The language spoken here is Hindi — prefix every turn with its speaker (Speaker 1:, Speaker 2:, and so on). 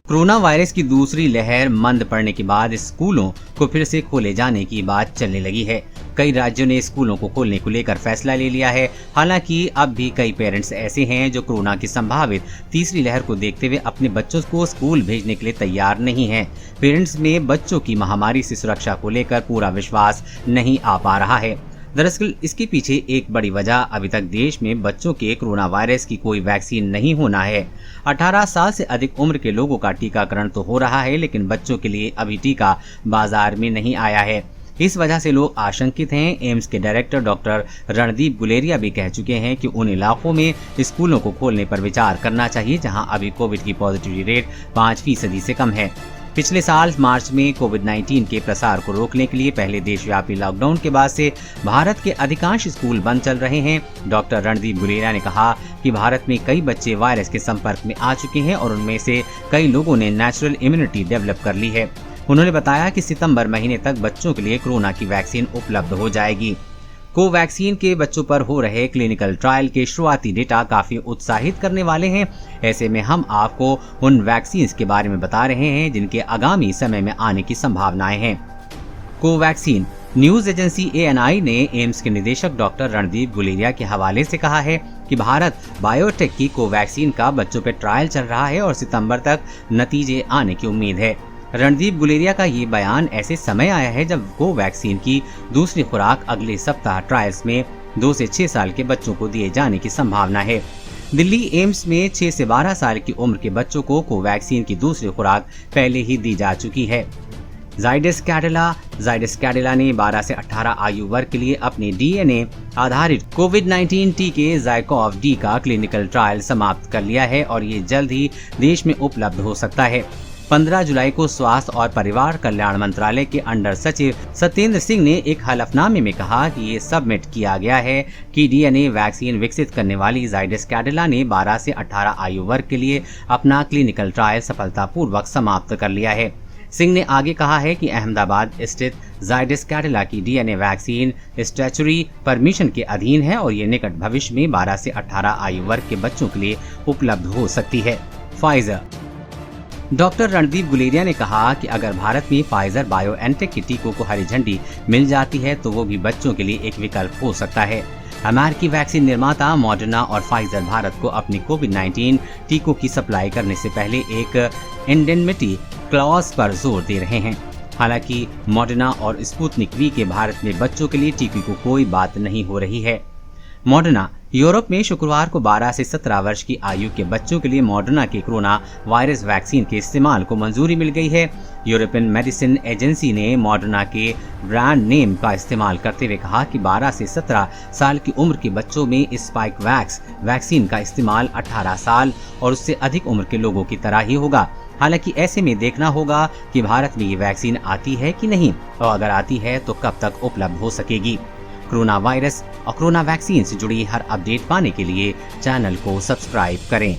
Speaker 1: कोरोना वायरस की दूसरी लहर मंद पड़ने के बाद स्कूलों को फिर से खोले जाने की बात चलने लगी है। कई राज्यों ने स्कूलों को खोलने को लेकर फैसला ले लिया है। हालांकि अब भी कई पेरेंट्स ऐसे हैं जो कोरोना की संभावित तीसरी लहर को देखते हुए अपने बच्चों को स्कूल भेजने के लिए तैयार नहीं हैं। पेरेंट्स में बच्चों की महामारी से सुरक्षा को लेकर पूरा विश्वास नहीं आ पा रहा है। दरअसल इसके पीछे एक बड़ी वजह अभी तक देश में बच्चों के कोरोना वायरस की कोई वैक्सीन नहीं होना है। 18 साल से अधिक उम्र के लोगों का टीकाकरण तो हो रहा है, लेकिन बच्चों के लिए अभी टीका बाजार में नहीं आया है। इस वजह से लोग आशंकित हैं। एम्स के डायरेक्टर डॉक्टर रणदीप गुलेरिया भी कह चुके हैं कि उन इलाकों में स्कूलों को खोलने पर विचार करना चाहिए जहां अभी कोविड की पॉजिटिविटी रेट 5% से कम है। पिछले साल मार्च में कोविड-19 के प्रसार को रोकने के लिए पहले देशव्यापी लॉकडाउन के बाद से भारत के अधिकांश स्कूल बंद चल रहे हैं। डॉक्टर रणदीप गुलेरिया ने कहा कि भारत में कई बच्चे वायरस के संपर्क में आ चुके हैं और उनमें से कई लोगों ने नेचुरल इम्यूनिटी डेवलप कर ली है। उन्होंने बताया कि सितंबर महीने तक बच्चों के लिए कोरोना की वैक्सीन उपलब्ध हो जाएगी। कोवैक्सीन के बच्चों पर हो रहे क्लिनिकल ट्रायल के शुरुआती डेटा काफी उत्साहित करने वाले हैं। ऐसे में हम आपको उन वैक्सीन के बारे में बता रहे हैं जिनके आगामी समय में आने की संभावनाएं हैं। कोवैक्सीन न्यूज एजेंसी ANI ने एम्स के निदेशक डॉक्टर रणदीप गुलेरिया के हवाले से कहा है कि भारत बायोटेक की कोवैक्सीन का बच्चों पर ट्रायल चल रहा है और सितंबर तक नतीजे आने की उम्मीद है। रणदीप गुलेरिया का ये बयान ऐसे समय आया है जब कोवैक्सीन की दूसरी खुराक अगले सप्ताह ट्रायल्स में 2 से 6 साल के बच्चों को दिए जाने की संभावना है। दिल्ली एम्स में 6 से 12 साल की उम्र के बच्चों को कोवैक्सीन की दूसरी खुराक पहले ही दी जा चुकी है। जाइडस कैडिला ने 12 से 18 आयु वर्ग के लिए अपने DNA आधारित कोविड-19 टीके ज़ाइकोव-डी का क्लिनिकल ट्रायल समाप्त कर लिया है और ये जल्द ही देश में उपलब्ध हो सकता है। 15 जुलाई को स्वास्थ्य और परिवार कल्याण मंत्रालय के अंडर सचिव सत्येंद्र सिंह ने एक हलफनामे में कहा कि ये सबमिट किया गया है कि DNA वैक्सीन विकसित करने वाली जाइडस कैडिला ने 12 से 18 आयु वर्ग के लिए अपना क्लिनिकल ट्रायल सफलतापूर्वक समाप्त कर लिया है। सिंह ने आगे कहा है कि अहमदाबाद स्थित जाइडस कैडिला की DNA वैक्सीन स्टैच्यूटरी परमिशन के अधीन है और ये निकट भविष्य में 12 से 18 आयु वर्ग के बच्चों के लिए उपलब्ध हो सकती है। फाइजर डॉक्टर रणदीप गुलेरिया ने कहा कि अगर भारत में फाइजर बायोएनटेक के टीकों को हरी झंडी मिल जाती है तो वो भी बच्चों के लिए एक विकल्प हो सकता है। अमेरिकी वैक्सीन निर्माता मॉडर्ना और फाइजर भारत को अपनी कोविड-19 टीकों की सप्लाई करने से पहले एक इंडेमिनिटी क्लॉज पर जोर दे रहे हैं। हालांकि मॉडर्ना और स्पुतनिक वी के भारत में बच्चों के लिए टीके को कोई बात नहीं हो रही है। मॉडर्ना यूरोप में शुक्रवार को 12 से 17 वर्ष की आयु के बच्चों के लिए मॉडर्ना के कोरोना वायरस वैक्सीन के इस्तेमाल को मंजूरी मिल गई है। यूरोपियन मेडिसिन एजेंसी ने मॉडर्ना के ब्रांड नेम का इस्तेमाल करते हुए कहा कि 12 से 17 साल की उम्र के बच्चों में स्पाइक वैक्सीन का इस्तेमाल 18 साल और उससे अधिक उम्र के लोगों की तरह ही होगा। हालांकि ऐसे में देखना होगा कि भारत में ये वैक्सीन आती है कि नहीं और अगर आती है तो कब तक उपलब्ध हो सकेगी। कोरोना वायरस और कोरोना वैक्सीन से जुड़ी हर अपडेट पाने के लिए चैनल को सब्सक्राइब करें।